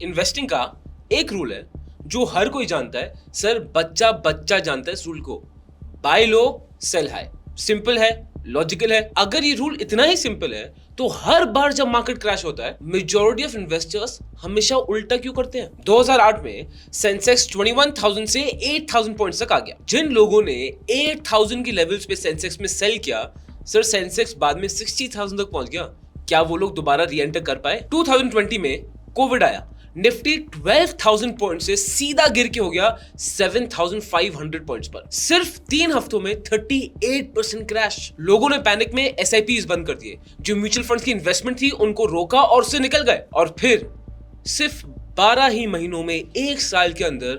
Investing का एक rule है जो हर कोई जानता है, सर बच्चा बच्चा जानता है इस रूल को। बाय लो सेल हाई। सिंपल है, लॉजिकल है। अगर ये रूल इतना ही सिंपल है तो हर बार जब मार्केट क्रैश होता है मेजॉरिटी ऑफ इन्वेस्टर्स हमेशा उल्टा क्यों करते हैं? 2008 में सेंसेक्स 21,000 से 8,000 पॉइंट्स तक आ गया। जिन लोगों ने 8,000 की लेवल्स पे सेंसेक्स में सेल किया, सर सेंसेक्स बाद में 60,000 तक पहुंच गया। क्या वो लोग दोबारा री एंटर कर पाए? 2020 में कोविड आया, निफ्टी 12,000 पॉइंट से सीधा गिर के हो गया 7,500 पॉइंट्स पर। सिर्फ 3 हफ्तों में 38% क्रैश। लोगों ने पैनिक में एसआईपीज बंद कर दिए, जो म्यूचुअल फंड्स की इन्वेस्टमेंट थी उनको रोका और उससे निकल गए। और फिर सिर्फ 12 ही महीनों में, 1 साल के अंदर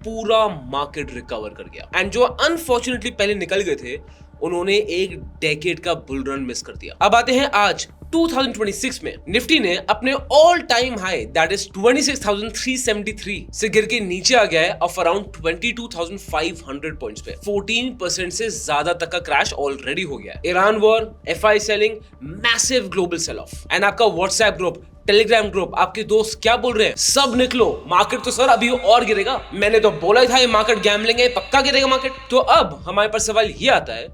पूरा मार्केट रिकवर कर गया। एंड जो अनफॉर्चुनेटली पहले निकल गए थे उन्होंने एक डेकेड का बुल रन मिस कर दिया। अब आते हैं आज 2026 में। निफ्टी ने अपने all time high that is 26,373 से गिर के नीचे आ गया है ऑफ अराउंड 22,500 पॉइंट्स पे। 14% से ज्यादा तक का क्रैश ऑलरेडी हो गया है। Iran war, FII selling, massive global sell off. And आपका व्हाट्सएप ग्रुप, टेलीग्राम ग्रुप, आपके दोस्त क्या बोल रहे हैं? सब निकलो, मार्केट तो सर अभी और गिरेगा। मैंने तो बोला ही था ये मार्केट गैम्बलिंग है, पक्का गिरेगा मार्केट। तो अब हमारे पास सवाल ये आता है,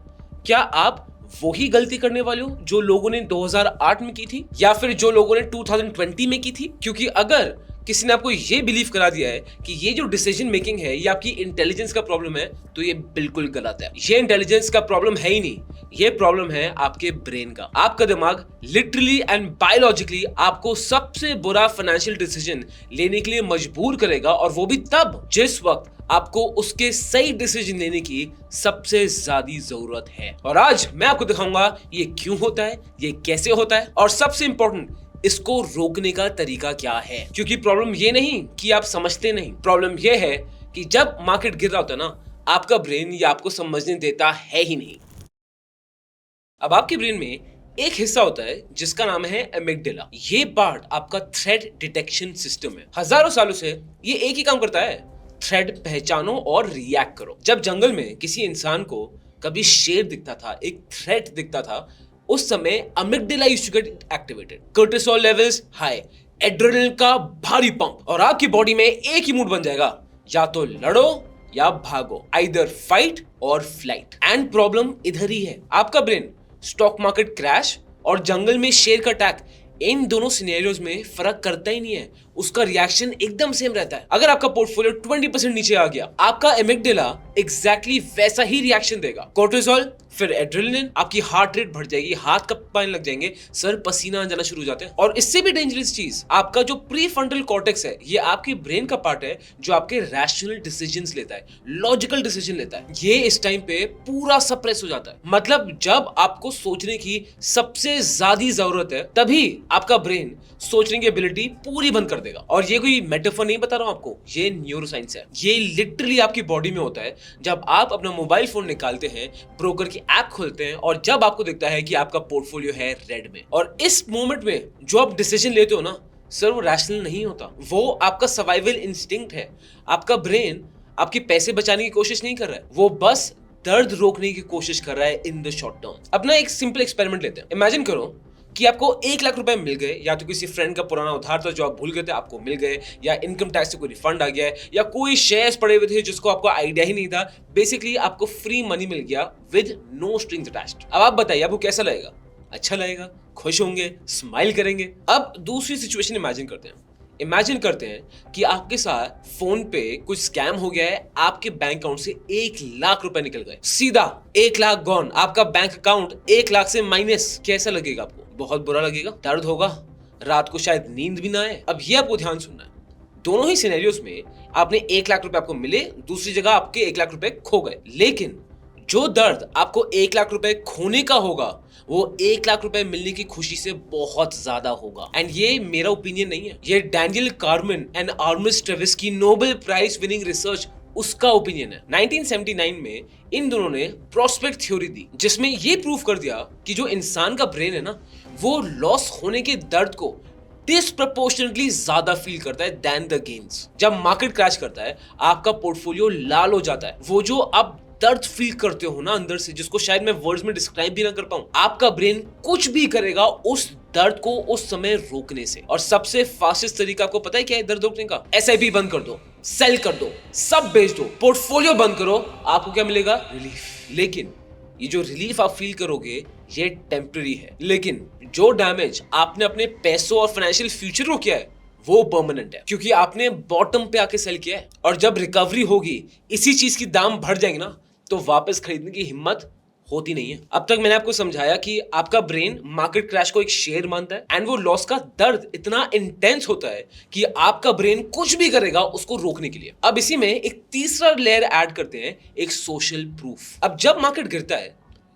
क्या आप वही गलती करने वाले हो जो लोगों ने 2008 में की थी, या फिर जो लोगों ने 2020 में की थी? क्योंकि अगर किसी ने आपको ये बिलीव करा दिया है कि ये जो डिसीजन मेकिंग है ये आपकी इंटेलिजेंस का प्रॉब्लम है, तो ये बिल्कुल गलत है। ये इंटेलिजेंस का प्रॉब्लम है ही नहीं, ये प्रॉब्लम है आपके ब्रेन का। आपका दिमाग लिटरली एंड बायोलॉजिकली आपको सबसे बुरा फाइनेंशियल डिसीजन लेने के लिए मजबूर करेगा, और वो भी तब जिस वक्त आपको उसके सही डिसीजन लेने की सबसे ज्यादा जरूरत है। और आज मैं आपको दिखाऊंगा ये क्यों होता है, ये कैसे होता है, और सबसे इंपॉर्टेंट इसको रोकने का तरीका क्या है। क्योंकि प्रॉब्लम ये नहीं कि आप समझते नहीं, प्रॉब्लम ये है कि जब मार्केट गिर रहा होता है ना, आपका ब्रेन ये आपको समझने देता है ही नहीं। अब आपके ब्रेन में एक हिस्सा होता है जिसका नाम है एमिगडाला। ये पार्ट आपका थ्रेट डिटेक्शन सिस्टम है। हजारों सालों से ये एक ही काम करता है, थ्रेट पहचानो और रिएक्ट करो। जब जंगल में किसी इंसान को कभी शेर दिखता था, एक थ्रेट दिखता था, उस समय amygdala used to get activated, cortisol levels high, adrenaline का भारी पंप, और आपकी बॉडी में एक ही मूड बन जाएगा, या तो लड़ो या भागो, आइदर फाइट और फ्लाइट। एंड प्रॉब्लम इधर ही है, आपका ब्रेन स्टॉक मार्केट क्रैश और जंगल में शेर का अटैक, इन दोनों सिनेरियोज में फर्क करता ही नहीं है, उसका रिएक्शन एकदम सेम रहता है। अगर आपका पोर्टफोलियो 20% नीचे आ गया, आपका एमिगडाला एग्जैक्टली वैसा ही रिएक्शन देगा। कोर्टिसोल, फिर एड्रेनलिन, आपकी हार्ट रेट बढ़ जाएगी, हाथ कंपने लग जाएंगे, सर पसीना आना शुरू हो जाते हैं। और इससे भी डेंजरस चीज, आपका जो प्रीफ्रंटल कॉर्टेक्स है, ये आपके ब्रेन का पार्ट है जो आपके रैशनल डिसीजंस लेता है, लॉजिकल डिसीजन लेता है। ये इस टाइम पे पूरा सप्रेस हो जाता है। मतलब जब आपको सोचने की सबसे ज्यादा जरूरत है, तभी आपका ब्रेन सोचने की एबिलिटी पूरी बंद कर देगा। और ये कोई मेटाफर नहीं बता रहा हूं आपको, ये न्यूरोसाइंस है। ये लिटरली आपकी बॉडी में होता है। जब आप अपना मोबाइल फोन निकालते हैं, ब्रोकर की ऐप खोलते हैं, और जब आपको दिखता है कि आपका पोर्टफोलियो है रेड में, और इस मोमेंट में जो आप डिसीजन लेते हो ना, सर वो रैशनल नहीं होता, वो आपका सर्वाइवल इंस्टिंक्ट है। आपका ब्रेन आपके पैसे बचाने की कोशिश नहीं कर रहा है, वो बस दर्द रोकने की कोशिश कर रहा है इन द शॉर्ट टर्म। अपना एक सिंपल एक्सपेरिमेंट लेते हैं। इमेजिन करो कि आपको 1 लाख रुपए मिल गए, या तो किसी फ्रेंड का पुराना उधार था जो आप भूल गए थे, आपको मिल गए, या इनकम टैक्स से कोई रिफंड आ गया है, या कोई शेयर्स पड़े हुए थे जिसको आपको आइडिया ही नहीं था। बेसिकली आपको फ्री मनी मिल गया विद नो स्ट्रिंग्स अटैच्ड। अब आप बताइए आपको कैसा लगेगा? अच्छा लगेगा, खुश होंगे, स्माइल करेंगे। अब दूसरी सिचुएशन इमेजिन करते हैं। इमेजिन करते हैं कि आपके साथ फोन पे कुछ स्कैम हो गया है, आपके बैंक अकाउंट से 1 लाख रुपए निकल गए, सीधा 1 लाख गॉन, आपका बैंक अकाउंट 1 लाख से माइनस। कैसा लगेगा आपको? बहुत बुरा लगेगा, दर्द होगा, रात को शायद नींद भी ना आए। अब ये आपको ध्यान सुनना है, दोनों ही सिनेरियोस में आपने 1 लाख रुपए आपको मिले, दूसरी जगह आपके 1 लाख रुपए खो गए। लेकिन जो दर्द आपको 1 लाख रुपए खोने का होगा, वो 1 लाख रुपए मिलने की खुशी से बहुत ज्यादा होगा। एंड ये मेरा ओपिनियन नहीं है, ये डैनियल कार्मन एंड आर्मिस ट्रेविस की नोबेल प्राइज विनिंग रिसर्च उसका ओपिनियन है। 1979 में इन दोनों ने प्रोस्पेक्ट थ्योरी दी, जिसमें ये प्रूव कर दिया कि जो इंसान का ब्रेन है ना, वो लॉस होने के दर्द को डिस्प्रपोर्शनेटली ज्यादा फील करता है देन द गेन्स। जब मार्केट क्रैश करता है, आपका पोर्टफोलियो लाल हो जाता है। वो जो आप दर्द फील करते हो ना अंदर से, जिसको शायद मैं वर्ड्स में डिस्क्राइब भी ना कर पाऊं, आपका ब्रेन कुछ भी करेगा उस दर्द को उस समय रोकने से। और सबसे फास्टेस्ट तरीका आपको पता है क्या है दर्द रोकने का? एसआईपी बंद कर दो, सेल कर दो, सब बेच दो, पोर्टफोलियो बंद करो, आपको क्या मिलेगा? रिलीफ। लेकिन ये जो रिलीफ आप फील करोगे ये टेम्पररी है, लेकिन जो डैमेज आपने अपने पैसों और फाइनेंशियल फ्यूचर को किया है वो परमानेंट है, क्योंकि आपने बॉटम पे आके सेल किया है। और जब रिकवरी होगी, इसी चीज की दाम बढ़ जाएंगे ना, तो वापस खरीदने की हिम्मत होती नहीं है। अब तक मैंने आपको समझाया कि आपका ब्रेन मार्केट क्रैश को एक शेयर मानता है, एंड वो लॉस का दर्द इतना इंटेंस होता है कि आपका ब्रेन कुछ भी करेगा उसको रोकने के लिए। अब इसी में एक तीसरा लेयर ऐड करते हैं, एक सोशल प्रूफ। अब जब मार्केट गिरता है,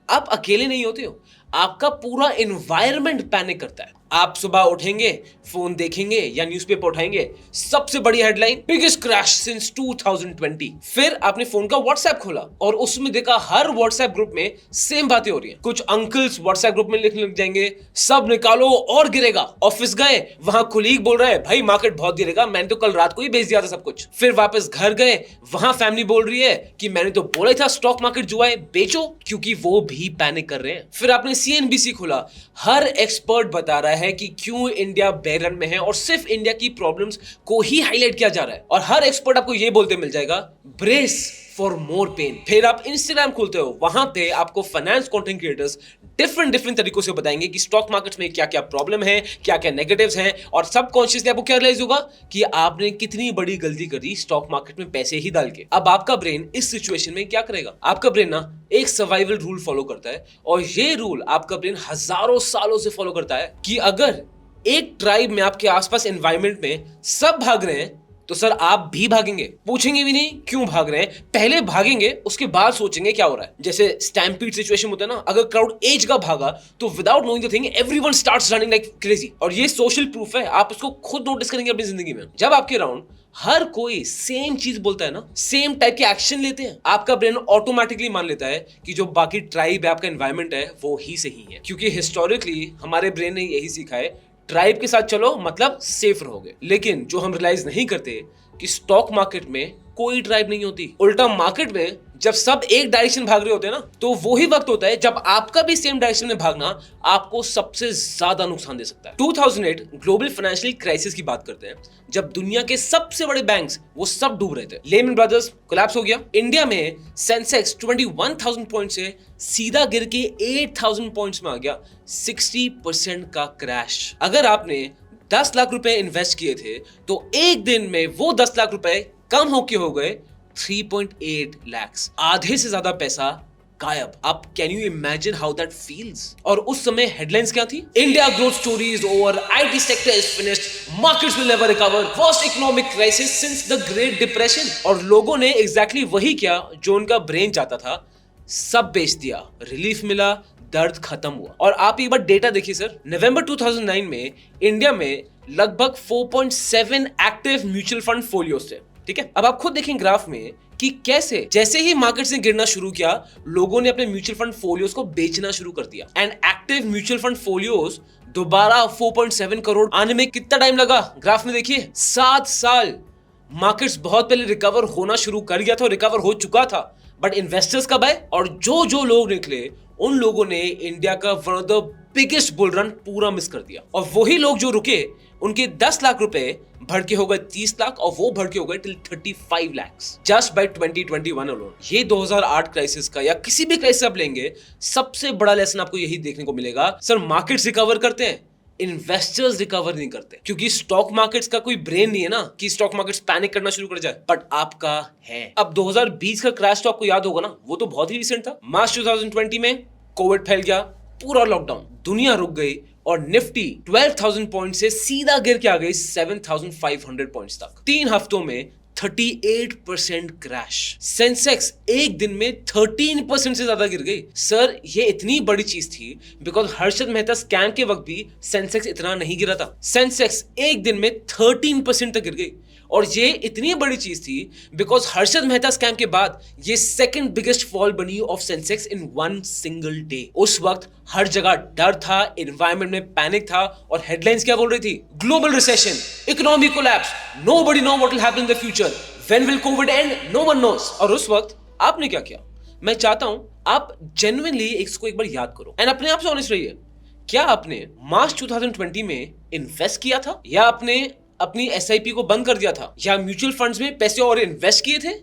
आप अकेले नहीं होते हो, आपका पूरा एनवायरनमेंट पैनिक करता है। आप सुबह उठेंगे, फोन देखेंगे या न्यूज़पेपर उठाएंगे, सबसे बड़ी हेडलाइन, बिगेस्ट क्रैश सिंस 2020। फिर आपने फोन का व्हाट्सएप खोला और उसमें देखा हर व्हाट्सएप ग्रुप में सेम बातें हो रही हैं। कुछ अंकल्स व्हाट्सएप ग्रुप में लिखने लग जाएंगे, सब निकालो और गिरेगा। ऑफिस गए, वहां कुलीग बोल रहा है, भाई मार्केट बहुत गिरेगा, मैंने तो कल रात को ही बेच दिया था सब कुछ। फिर वापस घर गए, वहां फैमिली बोल रही है कि मैंने तो बोला था स्टॉक मार्केट जुआ है, बेचो, क्योंकि वो भी पैनिक कर रहे हैं। फिर आपने सीएनबीसी खोला, हर एक्सपर्ट बता रहा है कि क्यों इंडिया बेयर रन में है और सिर्फ इंडिया की प्रॉब्लम्स को ही हाईलाइट किया जा रहा है। और हर एक्सपर्ट आपको ये बोलते मिल जाएगा, ब्रेस फॉर मोर पेन। फिर आप इंस्टाग्राम खोलते हो, वहां पे आपको फाइनेंस कंटेंट क्रिएटर्स डिफरेंट तरीकों से बताएंगे कि स्टॉक मार्केट में क्या क्या प्रॉब्लम है, क्या क्या नेगेटिव्स हैं, और सबकॉन्शियसली आपको क्या रियलाइज होगा कि आपने कितनी बड़ी गलती कर दी स्टॉक मार्केट में पैसे ही डाल के। अब आपका ब्रेन इस सिचुएशन में क्या करेगा? आपका ब्रेन ना एक सर्वाइवल रूल फॉलो करता है, और ये रूल आपका ब्रेन हजारों सालों से फॉलो करता है कि अगर एक ट्राइब में, आपके आसपास एनवायरनमेंट में सब भाग रहे हैं, तो सर आप भी भागेंगे। पूछेंगे भी नहीं क्यों भाग रहे हैं, पहले भागेंगे, उसके बाद सोचेंगे क्या हो रहा है। जैसे स्टैम्पीड सिचुएशन होता है ना, अगर क्राउड एज का भागा तो without knowing the thing everyone starts running like crazy. और ये सोशल प्रूफ है, आप उसको खुद नोटिस करेंगे अपनी जिंदगी में। जब आपके अराउंड हर कोई सेम चीज बोलता है ना, सेम टाइप के एक्शन लेते हैं, आपका ब्रेन ऑटोमेटिकली मान लेता है कि जो बाकी ट्राइब है, आपका एनवायरनमेंट है, वो ही सही है। क्योंकि हिस्टोरिकली हमारे ब्रेन ने यही सीखा है, ट्राइब के साथ चलो मतलब सेफ रहोगे। लेकिन जो हम रियलाइज नहीं करते कि स्टॉक मार्केट में कोई ट्राइब नहीं होती। उल्टा मार्केट में जब सब एक डायरेक्शन भाग रहे होते हैं ना, तो वही वक्त होता है जब आपका भी सेम डायरेक्शन में भागना आपको सबसे ज्यादा नुकसान दे सकता है। 2008 ग्लोबल फाइनेंशियल क्राइसिस की बात करते हैं, जब दुनिया के सबसे बड़े बैंक्स वो सब डूब रहे थे। लेमन ब्रदर्स कोलैप्स हो गया। इंडिया में सेंसेक्स 21,000 पॉइंट से सीधा गिर के 8,000 पॉइंट्स में आ गया। 60% का क्रैश। अगर आपने 10 लाख रुपए इन्वेस्ट किए थे, तो एक दिन में वो 10 लाख रुपए कम होके हो गए 3.8 लाख। आधे से ज्यादा पैसा गायब। अब can you imagine how that feels? और उस समय हेडलाइंस क्या थी? India growth story is over, IT sector is finished, markets will never recover, worst economic crisis since the great depression. और लोगों ने एग्जैक्टली वही किया जो उनका ब्रेन चाहता था, सब बेच दिया, रिलीफ मिला, दर्द खत्म हुआ। और आप एक बार डेटा देखिए सर, नवंबर 2009 में इंडिया में लगभग 4.7 एक्टिव म्यूचुअल फंड फोलियोस थे। ठीक है, अब आप खुद देखें ग्राफ में कि कैसे जैसे ही मार्केट ने गिरना शुरू किया, लोगों ने अपने म्यूचुअल फंड फोलियोस को बेचना शुरू कर दिया। एंड एक्टिव म्यूचुअल फंड फोलियोस दोबारा 4.7 करोड़ आने में कितना टाइम लगा? ग्राफ में देखिए, 7 साल। मार्केट्स बहुत पहले रिकवर होना शुरू कर गया था, रिकवर हो चुका था, बट इन्वेस्टर्स कब आए? और जो लोग निकले, उन लोगों ने इंडिया का one of the biggest bull run पूरा मिस कर दिया। और वही लोग जो रुके, उनके 10 लाख रुपए बढ़ के हो गए 30 लाख, और वो बढ़ के हो गए till 35 lakh just by 2021 alone. ये 2008 क्राइसिस का या किसी भी क्राइसिस आप लेंगे, सबसे बड़ा लेसन आपको यही देखने को मिलेगा। सर मार्केट्स रिकवर करते हैं, इन्वेस्टर्स रिकवर नहीं करते, क्योंकि स्टॉक मार्केट्स का कोई ब्रेन नहीं है ना कि स्टॉक मार्केट्स पैनिक करना शुरू कर जाए, बट आपका है। अब 2020 का क्रैश तो आपको याद होगा ना, वो तो बहुत ही रिसेंट था। मार्च 2020 में कोविड फैल गया, पूरा लॉकडाउन, दुनिया रुक गई, और निफ्टी 12,000 पॉइंट से सीधा गिर के आ गई 7,500 पॉइंट्स तक। 3 हफ्तों में 38% क्रैश। सेंसेक्स एक दिन में 13% से ज्यादा गिर गई। सर ये इतनी बड़ी चीज थी बिकॉज हर्षद मेहता स्कैम के वक्त भी सेंसेक्स इतना नहीं गिरा था। सेंसेक्स एक दिन में 13% तक गिर गई, और ये इतनी बड़ी चीज थी बिकॉज हर्षद मेहता स्कैम के बाद ये सेकंड बिगेस्ट फॉल बनी of Sensex in one single day. उस वक्त हर जगह डर था, एनवायरनमेंट में पैनिक था, और हेडलाइंस क्या बोल रही थी? Global recession, economic collapse, nobody know what will happen in the future, when will Covid end, no one knows. और उस वक्त आपने क्या किया? मैं चाहता हूं आप जेन्युइनली इसको एक बार याद करो एंड अपने आप से ऑनेस्ट रहिए। क्या आपने मार्च 2020 में इन्वेस्ट किया था, या आपने अपनी एसआईपी को बंद कर दिया था, या म्यूचुअल फंड्स में पैसे और इन्वेस्ट किए थे,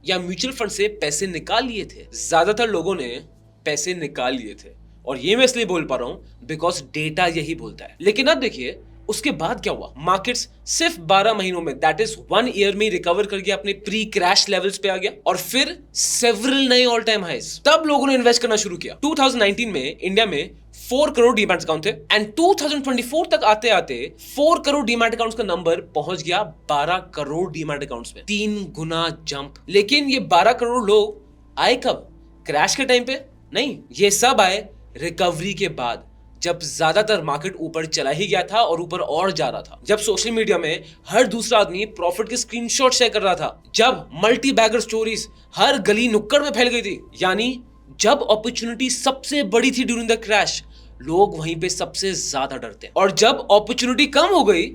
या म्यूचुअल फंड से पैसे निकाल लिए थे? ज्यादातर लोगों ने पैसे निकाल लिए थे, और ये मैं इसलिए बोल पा रहा हूं बिकॉज डेटा यही बोलता है। लेकिन अब देखिए उसके बाद क्या हुआ। मार्केट्स सिर्फ 12 महीनों में, दैट इज 1 ईयर में रिकवर कर गया, अपने प्री क्रैश लेवल्स पे आ गया, और फिर सेवरल नए ऑल टाइम हाइज। तब लोगों ने इन्वेस्ट करना शुरू किया। 2019 में इंडिया में 4 करोड़ डीमैट अकाउंट थे, एंड 2024 तक आते आते 4 करोड़ डीमैट अकाउंट्स का नंबर पहुंच गया 12 करोड़ डीमैट अकाउंट्स में। 3 गुना जंप। लेकिन ये 12 करोड़ लोग आए कब? क्रैश के टाइम पे नहीं, ये सब आए रिकवरी के बाद, जब ज्यादातर मार्केट ऊपर चला ही गया था और ऊपर और जा रहा था, जब सोशल मीडिया में हर दूसरा आदमी प्रॉफिट के स्क्रीनशॉट शेयर कर रहा था, जब मल्टी बैगर स्टोरीज हर गली नुक्कड़ में फैल गई थी, यानी जब अपॉर्चुनिटी सबसे बड़ी थी ड्यूरिंग द क्रैश, लोग वहीं पे सबसे ज्यादा डरते हैं। और जब अपॉर्चुनिटी कम हो गई,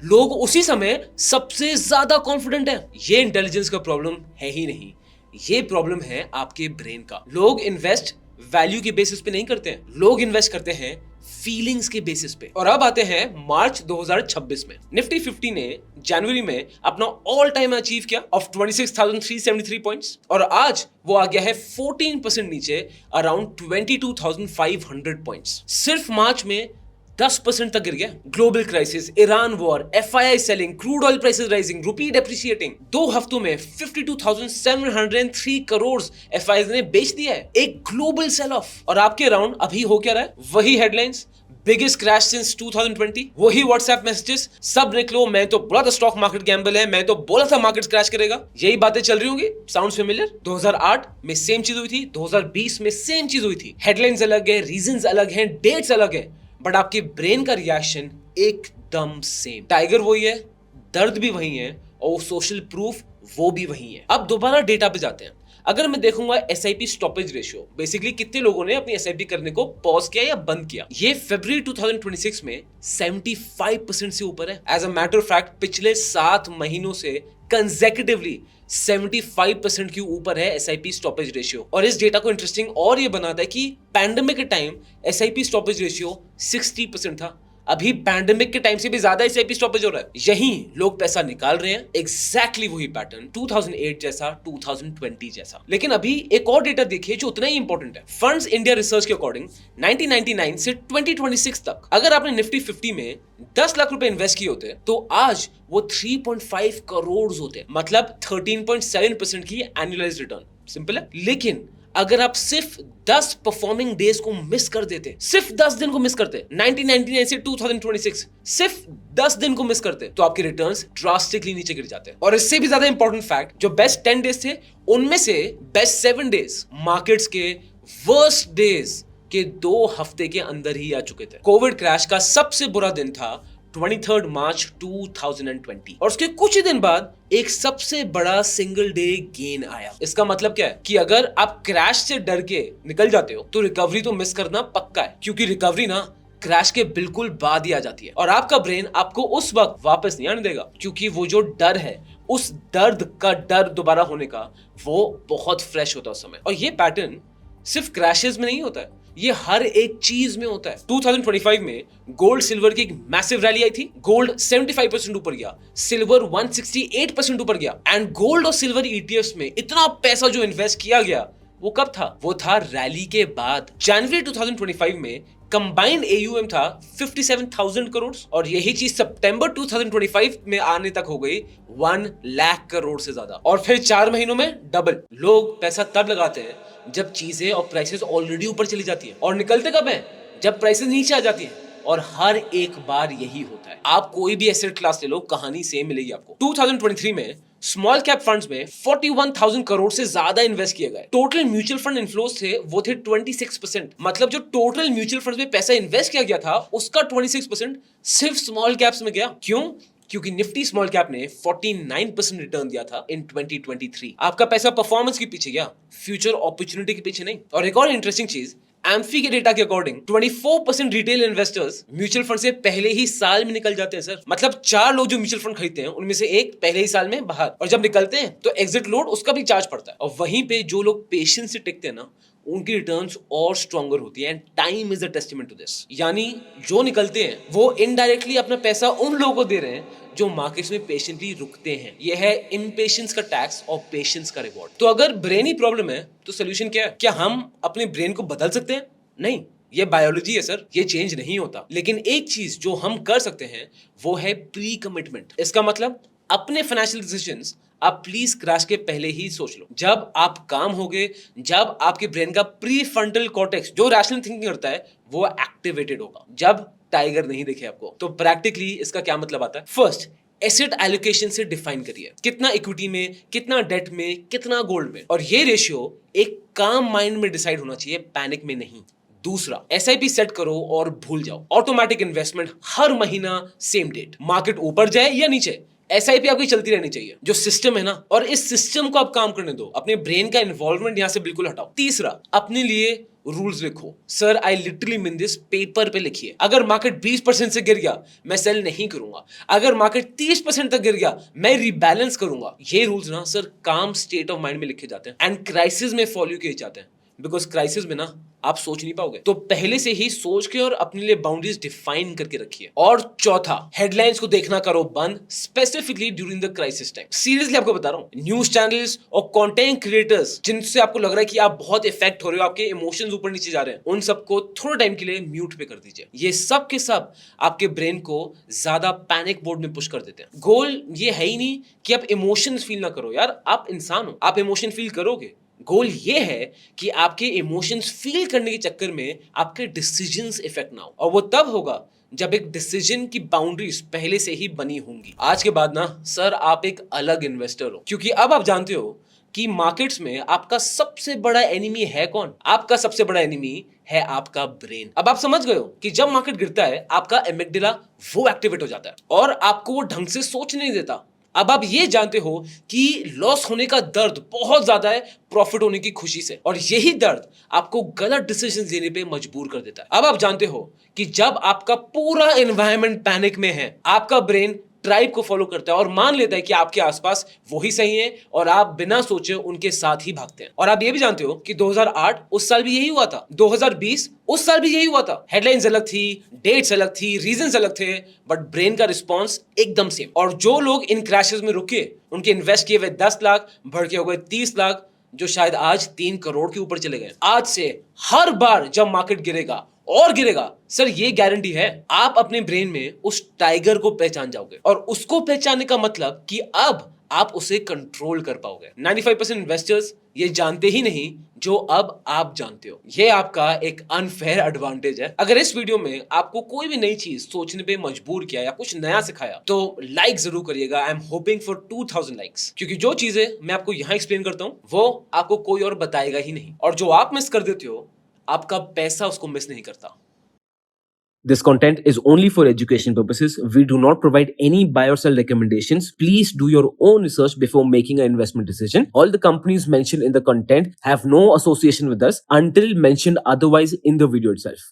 लोग उसी समय सबसे ज्यादा कॉन्फिडेंट है। ये इंटेलिजेंस का प्रॉब्लम है ही नहीं, ये प्रॉब्लम है आपके ब्रेन का। लोग इन्वेस्ट वैल्यू के बेसिस पे नहीं करते हैं, लोग इन्वेस्ट करते हैं फीलिंग्स के बेसिस पे। और अब आते हैं मार्च 2026 में। निफ्टी 50 ने जनवरी में अपना ऑल टाइम अचीव किया ऑफ 26,373 पॉइंट्स, और आज वो आ गया है 14% नीचे, अराउंड 22,500 पॉइंट्स। सिर्फ मार्च में 10% तक गिर गया। Global crisis, Iran war, FII selling, crude oil prices rising, rupee depreciating, 2 हफ्तों में 52,703 करोड़ एफआईआई ने बेच दिया है। एक ग्लोबल सेल ऑफ। और आपके अराउंड अभी हो क्या रहा है? वही हेडलाइंस, बिगेस्ट क्रैश सिंस 2020, वही व्हाट्सएप मैसेजेस, सब लिख लो, मैं तो बोला था स्टॉक मार्केट गैम्बल है, मैं तो बोला था मार्केट क्रैश करेगा। यही बातें चल रही होंगी। Sounds familiar? 2008 में सेम चीज हुई थी, 2020 में सेम चीज हुई थी। हेडलाइंस अलग है, रीजंस अलग हैं, डेट्स अलग है, बट आपके ब्रेन का रिएक्शन एकदम सेम। टाइगर वही है, दर्द भी वही है, और सोशल प्रूफ वो भी वही है। अब दोबारा डेटा पे जाते हैं। अगर मैं देखूंगा एसआईपी स्टॉपेज रेशियो, बेसिकली कितने लोगों ने अपनी एसआईपी करने को पॉज किया या बंद किया, ये फरवरी 2026 में 75% से ऊपर है। As a matter of fact पिछले 7 महीनों से कंसेक्यूटिवली 75% के ऊपर है एसआईपी स्टॉपेज रेशियो। और इस डेटा को इंटरेस्टिंग और ये बनाता है कि पैंडेमिक के टाइम एसआईपी स्टॉपेज रेशियो 60% था। अभी पैंडेमिक के टाइम से भी ज्यादा एसआईपी स्टॉपेज हो रहा है। यहीं लोग पैसा निकाल रहे हैं। एग्जैक्टली वही पैटर्न 2008 जैसा, 2020 जैसा। लेकिन अभी एक और डेटा देखिए जो उतना ही इंपॉर्टेंट है। फंड्स इंडिया रिसर्च के अकॉर्डिंग 1999 से 2026 तक अगर आपने निफ्टी 50 में 10 लाख रुपए इन्वेस्ट किए होते तो आज वो 3.5 करोड़ होते, मतलब 13.7% की एनुअलाइज्ड रिटर्न। सिंपल है। लेकिन अगर आप सिर्फ 10 परफॉर्मिंग डेज को मिस कर देते, सिर्फ 10 दिन को मिस करते, 1999 से 2026 सिर्फ 10 दिन को मिस करते, तो आपके रिटर्न्स ड्रास्टिकली नीचे गिर जाते। और इससे भी ज्यादा इंपॉर्टेंट फैक्ट, जो बेस्ट 10 डेज थे उनमें से बेस्ट 7 डेज मार्केट्स के वर्स्ट डेज के 2 हफ्ते के अंदर ही आ चुके थे। कोविड क्रैश का सबसे बुरा दिन था 23 मार्च 2020, और उसके कुछ ही दिन बाद एक सबसे बड़ा सिंगल डे गेन आया। इसका मतलब क्या है कि अगर आप क्रैश से डर के निकल जाते हो तो रिकवरी तो मिस करना पक्का है, क्योंकि रिकवरी ना क्रैश के बिल्कुल बाद ही आ जाती है, और आपका ब्रेन आपको उस वक्त वापस नहीं आने देगा, क्योंकि वो जो डर है, उस दर्द का डर दोबारा होने का, वो बहुत फ्रेश होता है उस समय। और ये पैटर्न सिर्फ क्रैशेस में नहीं होता है, ये हर एक चीज में होता है। 2025 में गोल्ड सिल्वर की एक मैसिव रैली आई थी। गोल्ड 75% ऊपर गया, सिल्वर 168% ऊपर गया, एंड गोल्ड और सिल्वर ईटीएफ्स में इतना पैसा जो इन्वेस्ट किया गया वो कब था? वो था रैली के बाद। जनवरी 2025 में कंबाइंड एयूएम था 57,000 करोड़, और यही चीज सितंबर 2025 में आने तक हो गई 1 लाख करोड़ से ज्यादा, और फिर 4 महीनों में डबल। लोग पैसा तब लगाते हैं जब चीजें और प्राइसेस ऑलरेडी ऊपर चली जाती है, और निकलते कब है? जब प्राइसेस नीचे आ जाती है। और हर एक बार यही होता है। आप कोई भी एसेट क्लास ले लो, कहानी सेम मिलेगी आपको। 2023 में स्मॉल कैप फंड्स में 41,000 करोड़ से ज्यादा इन्वेस्ट किए गए। टोटल म्यूचुअल फंड इन्फ्लोस थे वो थे 26%, मतलब जो टोटल म्यूचुअल फंड्स में पैसा इन्वेस्ट किया गया था उसका 26% सिर्फ स्मॉल कैप्स में गया। क्यों? क्योंकि निफ्टी स्मॉल कैप ने 49% रिटर्न दिया था इन 2023। आपका पैसा परफॉर्मेंस के पीछे गया, फ्यूचर अपॉर्चुनिटी के पीछे नहीं। और एक और इंटरेस्टिंग चीज, एम्फी के डेटा के according 24% retail investors mutual fund से पहले ही साल में निकल जाते हैं सर। मतलब 4 लोग जो म्यूचुअल फंड खरीदते हैं उनमें से एक पहले ही साल में बाहर, और जब निकलते हैं तो एग्जिट लोड उसका भी चार्ज पड़ता है। और वहीं पे जो लोग पेशेंस से टिकते हैं ना, उनकी रिटर्न्स और स्ट्रॉन्गर होती है and time is a testament to this. यानी जो निकलते हैं वो इनडायरेक्टली अपना पैसा उन लोगों को दे रहे हैं जो मार्केट्स में पेशेंटली रुकते हैं। यह है इम्पेशेंस का टैक्स और पेशेंस का रिवॉर्ड। तो अगर ब्रेन ही प्रॉब्लम है तो सोल्यूशन क्या है? क्या हम अपने ब्रेन को बदल सकते हैं? नहीं, ये बायोलॉजी है सर, ये चेंज नहीं होता। लेकिन एक चीज जो हम कर सकते हैं वो है प्री कमिटमेंट। इसका मतलब अपने फाइनेंशियल डिसीजंस आप प्लीज क्रैश के पहले ही सोच लो। जब आप काम होगे, जब आपके ब्रेन का प्री फ्रंटल कॉर्टेक्स जो रैशनल थिंकिंग करता है वो एक्टिवेटेड होगा, जब टाइगर नहीं दिखे आपको। तो प्रैक्टिकली इसका क्या मतलब आता है? फर्स्ट, एसेट एलोकेशन से डिफाइन करिए, कितना इक्विटी में, कितना डेट में, कितना गोल्ड में, और ये रेशियो एक काम माइंड में डिसाइड होना चाहिए, पैनिक में नहीं। दूसरा, एसआईपी सेट करो और भूल जाओ। ऑटोमेटिक इन्वेस्टमेंट हर महीना सेम डेट, मार्केट ऊपर जाए या नीचे, एसआईपी आपकी चलती रहनी चाहिए। जो सिस्टम है ना, और इस सिस्टम को आप काम करने दो, अपने ब्रेन का इन्वॉल्वमेंट यहां से बिल्कुल हटाओ। तीसरा, अपने लिए रूल्स लिखो। Sir I literally mean this, paper पे लिखिए। अगर मार्केट 20% से गिर गया मैं सेल नहीं करूंगा, अगर मार्केट 30% तक गिर गया मैं रिबैलेंस करूंगा। ये रूल्स ना सर काम स्टेट ऑफ माइंड में लिखे जाते हैं एंड क्राइसिस में फॉलो किए जाते हैं, बिकॉज क्राइसिस में ना आप सोच नहीं पाओगे। तो पहले से ही सोच के और अपने लिए बाउंड्रीज डिफाइन करके रखिए। और चौथा, हेडलाइंस को देखना करो बंद, specifically during the crisis time. Seriously आपको बता रहा हूं, न्यूज चैनल्स और कंटेंट क्रिएटर्स जिनसे आपको लग रहा है कि आप बहुत इफेक्ट हो रहे हो, आपके इमोशंस ऊपर नीचे जा रहे हैं, उन सबको थोड़ा टाइम के लिए म्यूट पे कर दीजिए। ये सब के सब आपके ब्रेन को ज्यादा पैनिक मोड में पुश कर देते हैं। गोल ये है ही नहीं कि आप इमोशंस फील ना करो, यार आप इंसान हो, आप इमोशन फील करोगे। गोल ये है कि आपके इमोशंस फील करने के चक्कर में आपके डिसीजंस इफेक्ट ना हो, और वो तब होगा जब एक डिसीजन की बाउंड्रीज पहले से ही बनी होंगी। आज के बाद ना सर आप एक अलग इन्वेस्टर हो, क्योंकि अब आप जानते हो कि मार्केट्स में आपका सबसे बड़ा एनिमी है कौन? आपका सबसे बड़ा एनिमी है आपका ब्रेन। अब आप समझ गए हो कि जब मार्केट गिरता है आपका एमिगडाला वो एक्टिवेट हो जाता है और आपको वो ढंग से सोच नहीं देता। अब आप ये जानते हो कि लॉस होने का दर्द बहुत ज्यादा है प्रॉफिट होने की खुशी से, और यही दर्द आपको गलत डिसीजन लेने पे मजबूर कर देता है। अब आप जानते हो कि जब आपका पूरा एनवायरनमेंट पैनिक में है, आपका ब्रेन ट्राइब को फॉलो करता है और मान लेता है कि आपके आसपास वही सही है, और आप बिना सोचे उनके साथ ही भागते हैं। और आप ये भी जानते हो कि 2008 उस साल भी यही हुआ था, 2020 उस साल भी यही हुआ था। हेडलाइंस अलग थी, डेट्स अलग थी, रीजंस अलग थे, बट ब्रेन का रिस्पॉन्स एकदम सेम। और जो लोग इन क्रैशेस में रुके, उनके इन्वेस्ट किए हुए 10 लाख बढ़ के हो गए 30 लाख, जो शायद आज 3 करोड़ के ऊपर चले गए। आज से हर बार जब मार्केट गिरेगा और गिरेगा, सर ये गारंटी है आप अपने ब्रेन में उस टाइगर को पहचान जाओगे, और उसको पहचानने का मतलब कि अब आप उसे कंट्रोल कर पाओगे। 95% इन्वेस्टर्स ये जानते ही नहीं जो अब आप जानते हो। ये आपका एक अनफेयर एडवांटेज है। अगर इस वीडियो में आपको कोई भी नई चीज सोचने पे मजबूर किया या कुछ नया सिखाया तो लाइक जरूर करिएगा। I am hoping for 2000 likes, क्योंकि जो चीजें मैं आपको यहाँ एक्सप्लेन करता हूँ वो आपको कोई और बताएगा ही नहीं, और जो आप मिस कर देते हो आपका पैसा उसको मिस नहीं करता। This content is only for education purposes. We do not provide any buy or sell recommendations. Please do your own research before making an investment decision. All the companies mentioned in the content have no association with us until mentioned otherwise in the video itself.